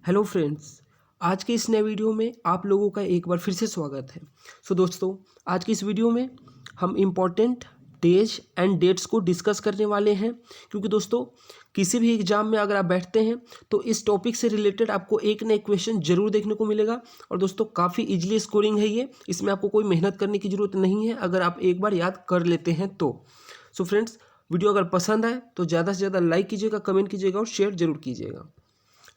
Hello friends, आज के इस नए वीडियो में आप लोगों का एक बार फिर से स्वागत है। दोस्तों, आज की इस वीडियो में हम इम्पॉर्टेंट डेज एंड डेट्स को डिस्कस करने वाले हैं, क्योंकि दोस्तों किसी भी एग्जाम में अगर आप बैठते हैं तो इस टॉपिक से रिलेटेड आपको एक ना एक क्वेश्चन जरूर देखने को मिलेगा। और दोस्तों काफ़ी इजीली स्कोरिंग है ये, इसमें आपको कोई मेहनत करने की ज़रूरत नहीं है अगर आप एक बार याद कर लेते हैं तो। फ्रेंड्स, वीडियो अगर पसंद आए तो ज़्यादा से ज़्यादा लाइक कीजिएगा, कमेंट कीजिएगा और शेयर जरूर कीजिएगा।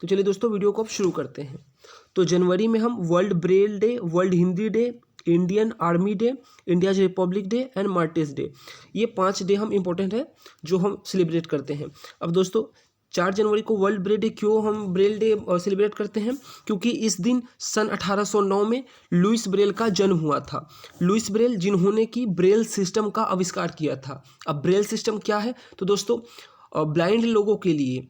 तो चलिए दोस्तों, वीडियो को अब शुरू करते हैं। तो जनवरी में हम world Braille day, world Hindi day, Indian army day, India's Republic day and Martin's day, ये 5 डे हम इम्पोर्टेंट है जो हम सेलिब्रेट करते हैं। अब दोस्तों 4 जनवरी को वर्ल्ड ब्रेल डे क्यों हम ब्रेल डे सेलिब्रेट करते हैं? क्योंकि इस दिन सन 1809 में लुइस ब्रेल का जन्म हुआ था। लुइस ब्रेल जिन्होंने कि ब्रेल सिस्टम का आविष्कार किया था। अब ब्रेल सिस्टम क्या है? तो दोस्तों ब्लाइंड लोगों के लिए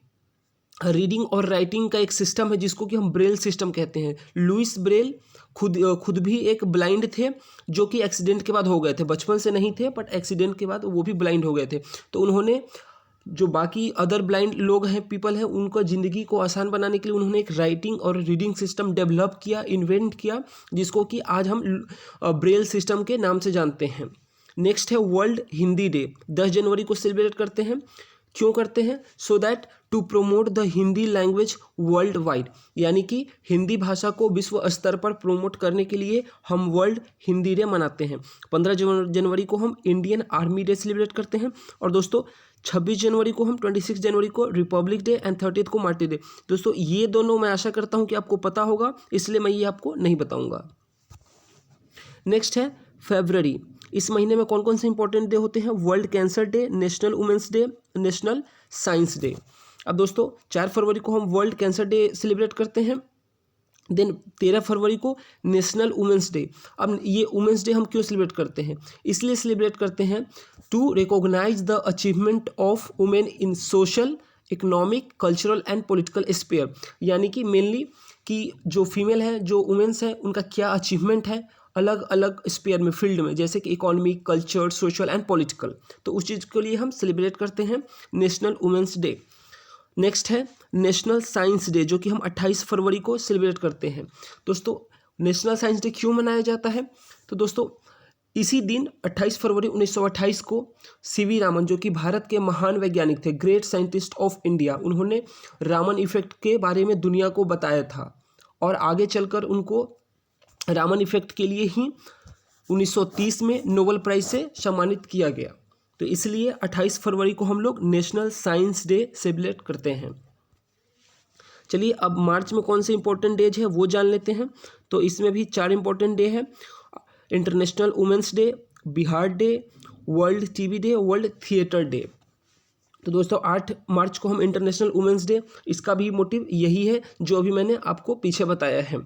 रीडिंग और राइटिंग का एक सिस्टम है जिसको कि हम ब्रेल सिस्टम कहते हैं। लुइस ब्रेल खुद भी एक ब्लाइंड थे, जो कि एक्सीडेंट के बाद हो गए थे। बचपन से नहीं थे बट एक्सीडेंट के बाद वो भी ब्लाइंड हो गए थे। तो उन्होंने जो बाकी अदर ब्लाइंड लोग हैं, पीपल हैं, उनको ज़िंदगी को आसान बनाने के लिए उन्होंने एक राइटिंग और रीडिंग सिस्टम डेवलप किया, इन्वेंट किया, जिसको कि आज हम ब्रेल सिस्टम के नाम से जानते हैं। नेक्स्ट है वर्ल्ड हिंदी डे। 10 जनवरी को सेलिब्रेट करते हैं। क्यों करते हैं? So that to promote the Hindi language world wide, यानी कि हिंदी भाषा को विश्व स्तर पर प्रोमोट करने के लिए हम वर्ल्ड हिंदी डे मनाते हैं। 15 जनवरी को हम इंडियन आर्मी डे सेलिब्रेट करते हैं। और दोस्तों 26 जनवरी को हम 26 जनवरी को रिपब्लिक डे एंड 30 को मार्टिस डे। दोस्तों ये दोनों मैं आशा करता हूँ कि आपको पता होगा, इसलिए मैं ये आपको नहीं बताऊँगा। नेक्स्ट है फरवरी। इस महीने में कौन कौन से इंपॉर्टेंट डे होते हैं? World cancer day, national women's day, national science day. अब दोस्तों 4 फरवरी को हम वर्ल्ड कैंसर डे सेलिब्रेट करते हैं। देन 13 फरवरी को नेशनल वुमेंस डे। अब ये वुमेंस डे हम क्यों सेलिब्रेट करते हैं? इसलिए सेलिब्रेट करते हैं to recognise the achievement of women in social, economic, cultural and political sphere, यानी कि मेनली कि जो फीमेल है, जो वुमेंस है, उनका क्या अचीवमेंट है अलग अलग स्पेयर में, फील्ड में, जैसे कि economic, culture, social and political. तो उस चीज़ के लिए हम सेलिब्रेट करते हैं नेशनल वुमेंस डे। नेक्स्ट है नेशनल साइंस डे, जो कि हम 28 फरवरी को सेलिब्रेट करते हैं। दोस्तों नेशनल साइंस डे क्यों मनाया जाता है? तो दोस्तों इसी दिन 28 फरवरी 1928 को सीवी रामन, जो कि भारत के महान वैज्ञानिक थे, ग्रेट साइंटिस्ट ऑफ इंडिया, उन्होंने रामन इफेक्ट के बारे में दुनिया को बताया था। और आगे चलकर उनको रामन इफेक्ट के लिए ही 1930 में नोबेल प्राइज से सम्मानित किया गया। तो इसलिए 28 फरवरी को हम लोग नेशनल साइंस डे सेलिब्रेट करते हैं। चलिए अब मार्च में कौन से इंपॉर्टेंट डेज है वो जान लेते हैं। तो इसमें भी 4 इंपॉर्टेंट डे है। International women's day, Bihar day, world TB day, world theatre day. तो दोस्तों 8 मार्च को हम इंटरनेशनल वुमेंस डे, इसका भी मोटिव यही है जो अभी मैंने आपको पीछे बताया है,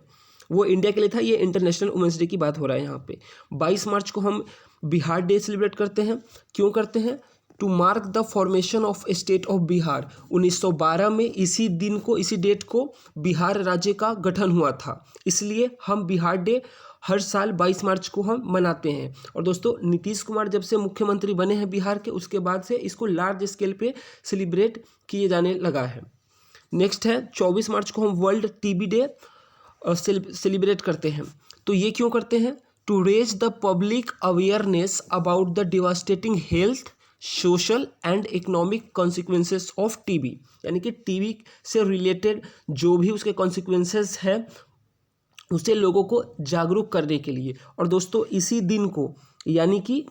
वो इंडिया के लिए था। ये इंटरनेशनल वुमेंस डे की बात हो रहा है यहाँ पे। 22 मार्च को हम बिहार डे सेलिब्रेट करते हैं। क्यों करते हैं? To mark the formation of state of Bihar. 1912 में इसी दिन को, इसी डेट को बिहार राज्य का गठन हुआ था, इसलिए हम बिहार डे हर साल 22 मार्च को हम मनाते हैं। और दोस्तों नीतीश कुमार जब से मुख्यमंत्री बने हैं बिहार के, उसके बाद से इसको लार्ज स्केल पे सेलिब्रेट किए जाने लगा है। नेक्स्ट है 24 मार्च को हम वर्ल्ड टीबी डे सेलिब्रेट करते हैं। तो ये क्यों करते हैं? To raise the public awareness about the devastating health, social and economic consequences of TB, यानी कि टीबी से रिलेटेड जो भी उसके कॉन्सिक्वेंसेस है उसे लोगों को जागरूक करने के लिए। और दोस्तों इसी दिन को, यानी कि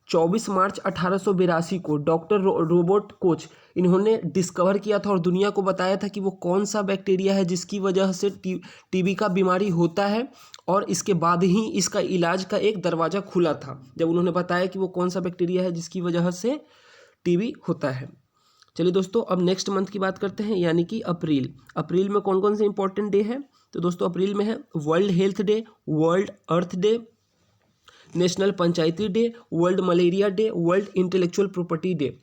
24 मार्च 1882 को डॉक्टर रॉबर्ट कोच, इन्होंने डिस्कवर किया था और दुनिया को बताया था कि वो कौन सा बैक्टीरिया है जिसकी वजह से टीबी का बीमारी होता है। और इसके बाद ही इसका इलाज का एक दरवाज़ा खुला था, जब उन्होंने बताया कि वो कौन सा बैक्टीरिया है जिसकी वजह से टीबी होता है। चलिए दोस्तों अब नेक्स्ट मंथ की बात करते हैं, यानी कि अप्रैल। अप्रैल में कौन कौन से इंपॉर्टेंट डे है? तो दोस्तों अप्रैल में है world health day, world earth day, national panchayati day, world malaria day, world intellectual property day.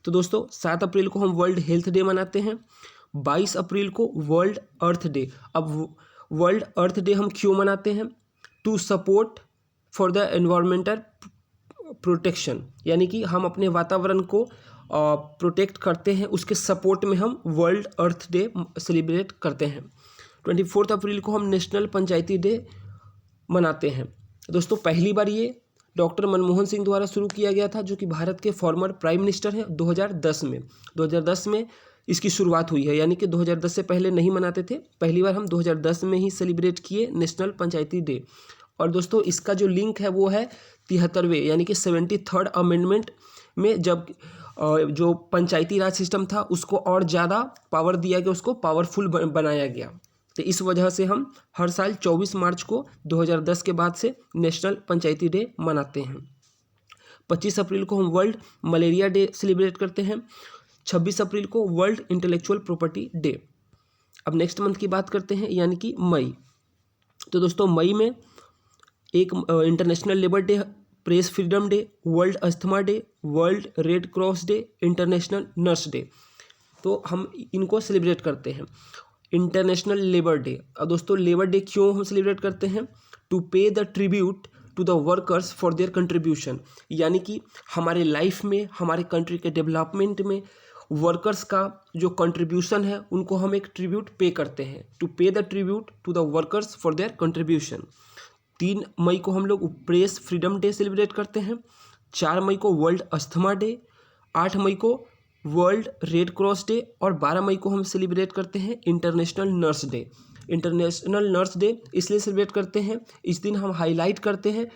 तो दोस्तों 7 अप्रैल को हम वर्ल्ड हेल्थ डे मनाते हैं। 22 अप्रैल को वर्ल्ड अर्थ डे। अब वर्ल्ड अर्थ डे हम क्यों मनाते हैं? To support for the environmental protection, यानी कि हम अपने वातावरण को प्रोटेक्ट करते हैं, उसके सपोर्ट में हम वर्ल्ड अर्थ डे सेलिब्रेट करते हैं। 24 अप्रैल को हम नेशनल पंचायती डे मनाते हैं। दोस्तों पहली बार ये डॉक्टर मनमोहन सिंह द्वारा शुरू किया गया था, जो कि भारत के फॉर्मर प्राइम मिनिस्टर हैं। 2010 में इसकी शुरुआत हुई है, यानी कि 2010 से पहले नहीं मनाते थे। पहली बार हम 2010 में ही सेलिब्रेट किए नेशनल पंचायती डे। और दोस्तों इसका जो लिंक है वो है 73वें यानी कि 73rd अमेंडमेंट में, जब जो पंचायती राज सिस्टम था उसको और ज़्यादा पावर दिया गया, उसको पावरफुल बनाया गया। तो इस वजह से हम हर साल 24 मार्च को 2010 के बाद से नेशनल पंचायती डे मनाते हैं। 25 अप्रैल को हम वर्ल्ड मलेरिया डे सेलिब्रेट करते हैं। 26 अप्रैल को वर्ल्ड इंटेलेक्चुअल प्रॉपर्टी डे। अब नेक्स्ट मंथ की बात करते हैं, यानी कि मई। तो दोस्तों मई में एक international labour day, press freedom day, world asthma day, world red cross day, international nurse day. तो हम इनको सेलिब्रेट करते हैं। International labour day. अब दोस्तों लेबर डे क्यों हम सेलिब्रेट करते हैं? To pay the tribute to the workers for their contribution, यानी कि हमारे लाइफ में, हमारे कंट्री के डेवलपमेंट में वर्कर्स का जो कंट्रीब्यूशन है उनको हम एक ट्रिब्यूट पे करते हैं। To pay the tribute to the workers for their contribution. 3 मई को हम लोग प्रेस फ्रीडम डे सेलिब्रेट करते हैं। 4 मई को वर्ल्ड अस्थमा डे, 8 मई को वर्ल्ड रेड क्रॉस डे और 12 मई को हम सेलिब्रेट करते हैं international nurse day. International nurse day इसलिए सेलिब्रेट करते हैं, इस दिन हम हाईलाइट करते हैं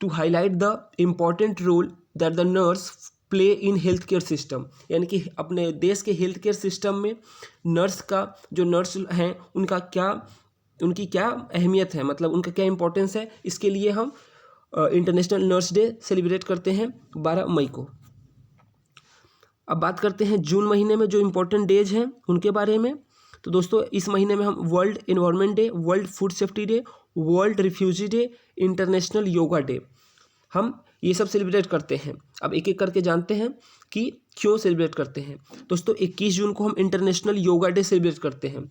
to highlight the important role that the nurse play in health care system, यानी कि अपने देश के हेल्थ केयर सिस्टम में नर्स का, जो नर्स हैं उनकी क्या अहमियत है, मतलब उनका क्या इंपॉर्टेंस है। इसके लिए हम इंटरनेशनल नर्स डे सेलिब्रेट करते हैं 12 मई को। अब बात करते हैं जून महीने में जो इम्पोर्टेंट डेज हैं उनके बारे में। तो दोस्तों इस महीने में हम world environment day, world food safety day, world refugee day, international yoga day, हम ये सब सेलिब्रेट करते हैं। अब एक एक करके जानते हैं कि क्यों सेलिब्रेट करते हैं। दोस्तों 21 जून को हम इंटरनेशनल योगा डे सेलिब्रेट करते हैं,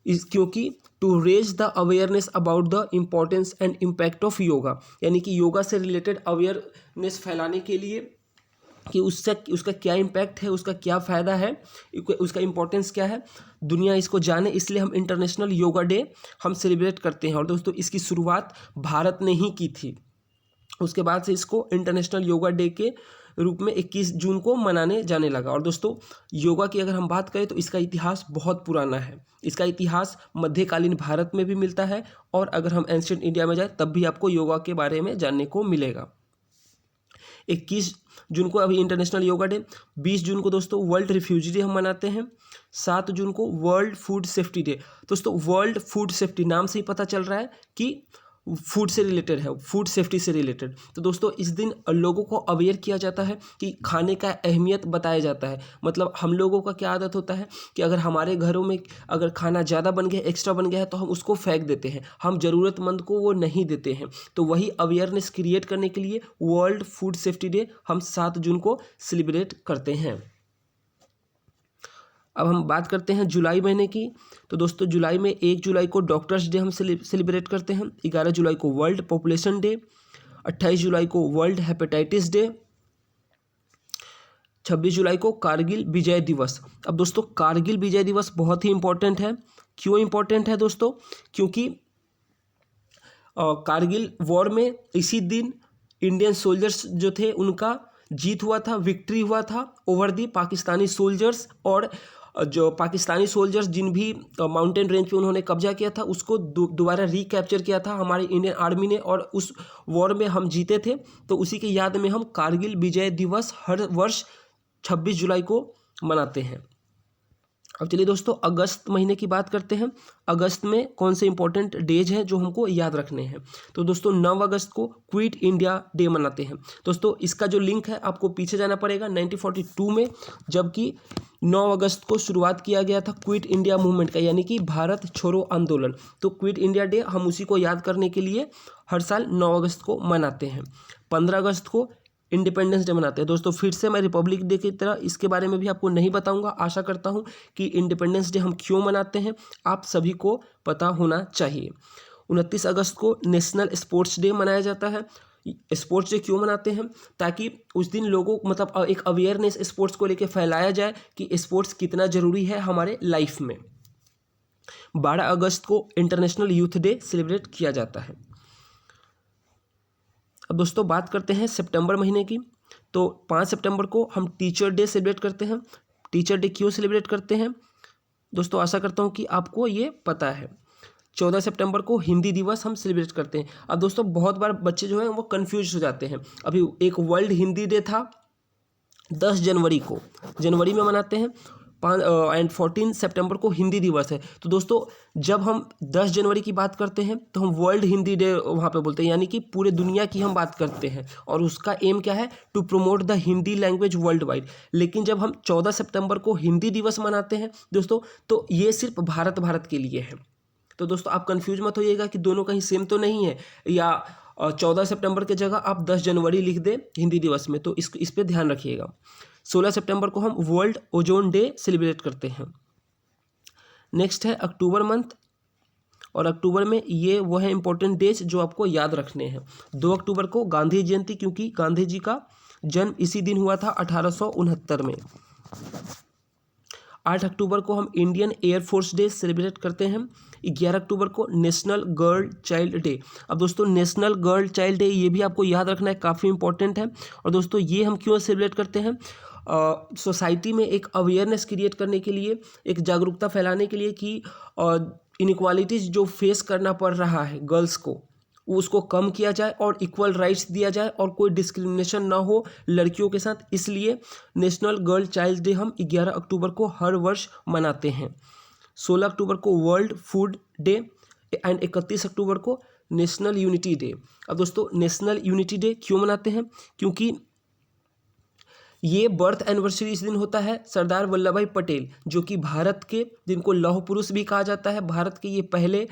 क्योंकि to raise the awareness about the importance and impact of yoga, यानी कि योगा से रिलेटेड अवेयरनेस फैलाने के लिए कि उससे उसका क्या इम्पैक्ट है, उसका क्या फ़ायदा है, उसका इम्पोर्टेंस क्या है, दुनिया इसको जाने, इसलिए हम इंटरनेशनल योगा डे हम सेलिब्रेट करते हैं। और दोस्तों इसकी शुरुआत भारत ने ही की थी, उसके बाद से इसको इंटरनेशनल योगा डे के रूप में 21 जून को मनाने जाने लगा। और दोस्तों योगा की अगर हम बात करें तो इसका इतिहास बहुत पुराना है। इसका इतिहास मध्यकालीन भारत में भी मिलता है, और अगर हम एंशिएंट इंडिया में जाए तब भी आपको योगा के बारे में जानने को मिलेगा। 21 जून को अभी इंटरनेशनल योगा डे। 20 जून को दोस्तों वर्ल्ड रिफ्यूजी डे हम मनाते हैं। 7 जून को वर्ल्ड फूड सेफ्टी डे। दोस्तों वर्ल्ड फूड सेफ्टी नाम से ही पता चल रहा है कि फूड से रिलेटेड है, फूड सेफ्टी से रिलेटेड। तो दोस्तों इस दिन लोगों को अवेयर किया जाता है कि खाने का अहमियत बताया जाता है। मतलब हम लोगों का क्या आदत होता है कि अगर हमारे घरों में अगर खाना ज़्यादा बन गया, एक्स्ट्रा बन गया है, तो हम उसको फेंक देते हैं, हम ज़रूरतमंद को वो नहीं देते हैं। तो वही अवेयरनेस क्रिएट करने के लिए वर्ल्ड फूड सेफ्टी डे हम 7 जून को सेलिब्रेट करते हैं। अब हम बात करते हैं जुलाई महीने की। तो दोस्तों जुलाई में 1 जुलाई को डॉक्टर्स डे हम सेलिब्रेट करते हैं। 11 जुलाई को वर्ल्ड पॉपुलेशन डे। 28 जुलाई को वर्ल्ड हेपेटाइटिस डे। 26 जुलाई को कारगिल विजय दिवस। अब दोस्तों कारगिल विजय दिवस बहुत ही इंपॉर्टेंट है। क्यों इंपॉर्टेंट है दोस्तों? क्योंकि कारगिल वॉर में इसी दिन इंडियन सोल्जर्स जो थे उनका जीत हुआ था, विक्ट्री हुआ था ओवर दी पाकिस्तानी सोल्जर्स। और जो पाकिस्तानी सोल्जर्स जिन भी माउंटेन रेंज पे उन्होंने कब्जा किया था उसको दोबारा रिकैप्चर किया था हमारी इंडियन आर्मी ने, और उस वॉर में हम जीते थे। तो उसी के याद में हम कारगिल विजय दिवस हर वर्ष 26 जुलाई को मनाते हैं। अब चलिए दोस्तों अगस्त महीने की बात करते हैं। अगस्त में कौन से इंपॉर्टेंट डेज हैं जो हमको याद रखने हैं। तो दोस्तों 9 अगस्त को क्विट इंडिया डे मनाते हैं। दोस्तों इसका जो लिंक है आपको पीछे जाना पड़ेगा 1942 में, जबकि 9 अगस्त को शुरुआत किया गया था क्विट इंडिया मूवमेंट का, यानी कि भारत छोड़ो आंदोलन। तो क्विट इंडिया डे हम उसी को याद करने के लिए हर साल 9 अगस्त को मनाते हैं। 15 अगस्त को इंडिपेंडेंस डे मनाते हैं। दोस्तों फिर से मैं रिपब्लिक डे की तरह इसके बारे में भी आपको नहीं बताऊंगा। आशा करता हूं कि इंडिपेंडेंस डे हम क्यों मनाते हैं आप सभी को पता होना चाहिए। 29 अगस्त को नेशनल स्पोर्ट्स डे मनाया जाता है। स्पोर्ट्स डे क्यों मनाते हैं? ताकि उस दिन लोगों मतलब एक अवेयरनेस स्पोर्ट्स को लेकर फैलाया जाए कि स्पोर्ट्स कितना ज़रूरी है हमारे लाइफ में। 12 अगस्त को इंटरनेशनल यूथ डे सेलिब्रेट किया जाता है। अब दोस्तों बात करते हैं सितंबर महीने की। तो 5 सितंबर को हम टीचर डे सेलिब्रेट करते हैं। टीचर डे क्यों सेलिब्रेट करते हैं दोस्तों, आशा करता हूँ कि आपको ये पता है। 14 सितंबर को हिंदी दिवस हम सेलिब्रेट करते हैं। अब दोस्तों बहुत बार बच्चे जो हैं वो कंफ्यूज हो जाते हैं। अभी एक वर्ल्ड हिंदी डे था 10 जनवरी को, जनवरी में मनाते हैं, 14 सितंबर को हिंदी दिवस है। तो दोस्तों जब हम 10 जनवरी की बात करते हैं तो हम वर्ल्ड हिंदी डे वहाँ पे बोलते हैं, यानी कि पूरे दुनिया की हम बात करते हैं और उसका एम क्या है, to promote the Hindi language world wide. लेकिन जब हम 14 सितंबर को हिंदी दिवस मनाते हैं दोस्तों, तो ये सिर्फ भारत के लिए है। तो दोस्तों आप कंफ्यूज मत होइएगा कि दोनों कहीं सेम तो नहीं है, या 14 सितंबर की जगह आप 10 जनवरी लिख दें हिंदी दिवस में, तो इस पे ध्यान रखिएगा। 16 सितंबर को हम वर्ल्ड ओजोन डे सेलिब्रेट करते हैं। नेक्स्ट है अक्टूबर मंथ, और अक्टूबर में ये वो है इंपॉर्टेंट डेज जो आपको याद रखने हैं। 2 अक्टूबर को गांधी जयंती, क्योंकि गांधी जी का जन्म इसी दिन हुआ था 1869 में। 8 अक्टूबर को हम इंडियन एयरफोर्स डे सेलिब्रेट करते हैं। 11 अक्टूबर को नेशनल गर्ल चाइल्ड डे। अब दोस्तों नेशनल गर्ल चाइल्ड डे ये भी आपको याद रखना है, काफ़ी इंपॉर्टेंट है। और दोस्तों ये हम क्यों सेलिब्रेट करते हैं, सोसाइटी में एक अवेयरनेस क्रिएट करने के लिए, एक जागरूकता फैलाने के लिए कि इनइक्वालिटीज़ जो फेस करना पड़ रहा है गर्ल्स को, उसको कम किया जाए और इक्वल राइट्स दिया जाए और कोई डिस्क्रिमिनेशन ना हो लड़कियों के साथ। इसलिए नेशनल गर्ल चाइल्ड डे हम 11 अक्टूबर को हर वर्ष मनाते हैं। 16 अक्टूबर को वर्ल्ड फूड डे एंड 31 अक्टूबर को नेशनल यूनिटी डे। अब दोस्तों नेशनल यूनिटी डे क्यों मनाते हैं, क्योंकि ये बर्थ एनिवर्सरी इस दिन होता है सरदार वल्लभ भाई पटेल, जो कि भारत के, जिनको लौह पुरुष भी कहा जाता है, भारत के ये पहले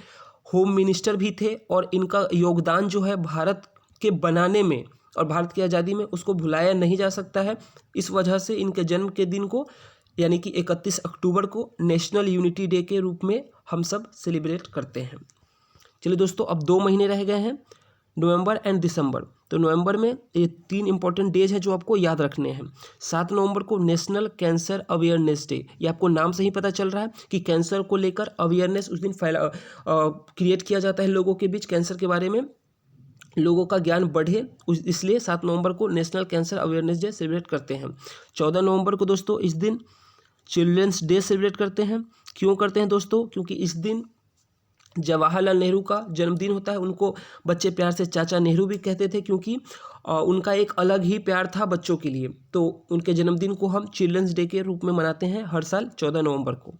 होम मिनिस्टर भी थे और इनका योगदान जो है भारत के बनाने में और भारत की आज़ादी में उसको भुलाया नहीं जा सकता है। इस वजह से इनके जन्म के दिन को, यानी कि 31 अक्टूबर को नेशनल यूनिटी डे के रूप में हम सब सेलिब्रेट करते हैं। चलिए दोस्तों अब 2 महीने रह गए हैं, नवंबर एंड दिसंबर। तो नवंबर में ये 3 इंपॉर्टेंट डेज हैं जो आपको याद रखने हैं। 7 नवंबर को नेशनल कैंसर अवेयरनेस डे। ये आपको नाम से ही पता चल रहा है कि कैंसर को लेकर अवेयरनेस उस दिन क्रिएट किया जाता है, लोगों के बीच कैंसर के बारे में लोगों का ज्ञान बढ़े, इसलिए 7 नवंबर को national cancer awareness day celebrate करते हैं। 14 नवंबर को दोस्तों इस दिन चिल्ड्रंस डे सेलिब्रेट करते हैं। क्यों करते हैं दोस्तों, क्योंकि इस दिन जवाहरलाल नेहरू का जन्मदिन होता है। उनको बच्चे प्यार से चाचा नेहरू भी कहते थे, क्योंकि उनका एक अलग ही प्यार था बच्चों के लिए। तो उनके जन्मदिन को हम चिल्ड्रंस डे के रूप में मनाते हैं हर साल 14 नवंबर को।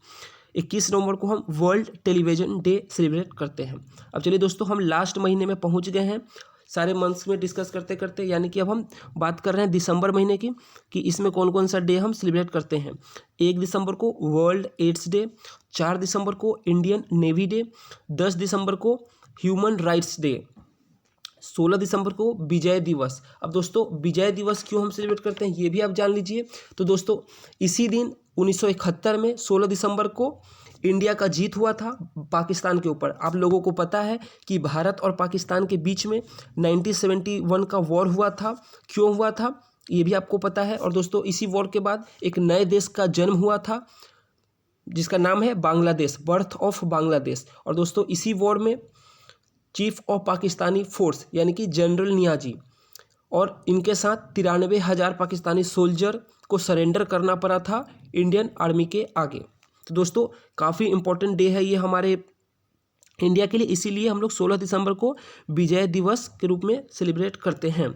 21 नवंबर को हम वर्ल्ड टेलीविज़न डे सेलिब्रेट करते हैं। अब चलिए दोस्तों हम लास्ट महीने में पहुंच गए हैं सारे मंथ्स में डिस्कस करते करते, यानी कि अब हम बात कर रहे हैं दिसंबर महीने की कि इसमें कौन कौन सा डे हम सेलिब्रेट करते हैं। 1 दिसंबर को वर्ल्ड एड्स डे, 4 दिसंबर को इंडियन नेवी डे, 10 दिसंबर को ह्यूमन राइट्स डे, 16 दिसंबर को विजय दिवस। अब दोस्तों विजय दिवस क्यों हम सेलिब्रेट करते हैं ये भी आप जान लीजिए। तो दोस्तों इसी दिन 1971 में 16 दिसंबर को इंडिया का जीत हुआ था पाकिस्तान के ऊपर। आप लोगों को पता है कि भारत और पाकिस्तान के बीच में 1971 का वॉर हुआ था। क्यों हुआ था ये भी आपको पता है। और दोस्तों इसी वॉर के बाद एक नए देश का जन्म हुआ था जिसका नाम है बांग्लादेश, बर्थ ऑफ बांग्लादेश। और दोस्तों इसी वॉर में चीफ ऑफ पाकिस्तानी फोर्स यानी कि जनरल नियाजी और इनके साथ 93,000 पाकिस्तानी सोल्जर को सरेंडर करना पड़ा था इंडियन आर्मी के आगे। तो दोस्तों काफ़ी इंपॉर्टेंट डे है ये हमारे इंडिया के लिए, इसीलिए हम लोग 16 दिसंबर को विजय दिवस के रूप में सेलिब्रेट करते हैं।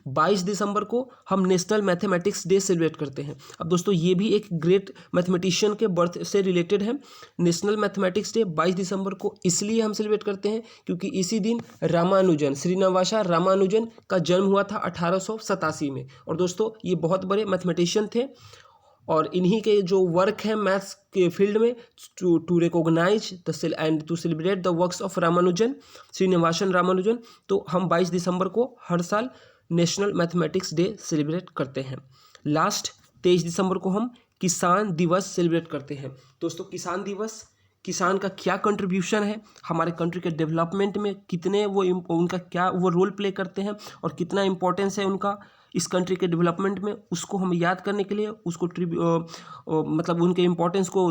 22 दिसंबर को हम नेशनल मैथमेटिक्स डे सेलिब्रेट करते हैं। अब दोस्तों ये भी एक ग्रेट मैथमेटिशियन के बर्थ से रिलेटेड है। नेशनल मैथमेटिक्स डे 22 दिसंबर को इसलिए हम सेलिब्रेट करते हैं क्योंकि इसी दिन रामानुजन, श्रीनिवासा रामानुजन का जन्म हुआ था 1887 में। और दोस्तों ये बहुत बड़े मैथमेटिशियन थे और इन्हीं के जो वर्क है मैथ्स के फील्ड में to recognise and to celebrate the works of Ramanujan, Srinivasan Ramanujan, तो हम 22 दिसंबर को हर साल नेशनल मैथमेटिक्स डे सेलिब्रेट करते हैं। लास्ट 23 दिसंबर को हम किसान दिवस सेलिब्रेट करते हैं। दोस्तों किसान दिवस, किसान का क्या कंट्रीब्यूशन है हमारे कंट्री के डेवलपमेंट में, कितने वो उनका क्या वो रोल प्ले करते हैं और कितना इम्पोर्टेंस है उनका इस कंट्री के डेवलपमेंट में, उसको हम याद करने के लिए उसको मतलब उनके इम्पोर्टेंस को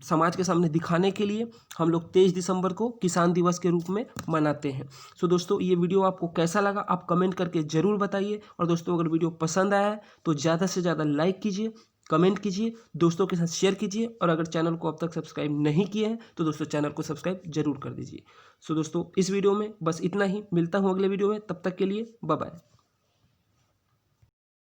समाज के सामने दिखाने के लिए हम लोग 23 दिसंबर को किसान दिवस के रूप में मनाते हैं। सो दोस्तों, ये वीडियो आपको कैसा लगा आप कमेंट करके ज़रूर बताइए। और दोस्तों, अगर वीडियो पसंद आया है तो ज़्यादा से ज़्यादा लाइक कीजिए, कमेंट कीजिए, दोस्तों के साथ शेयर कीजिए। और अगर चैनल को अब तक सब्सक्राइब नहीं किए हैं तो दोस्तों चैनल को सब्सक्राइब जरूर कर दीजिए। सो दोस्तों, इस वीडियो में बस इतना ही। मिलता हूँ अगले वीडियो में, तब तक के लिए बाय बाय।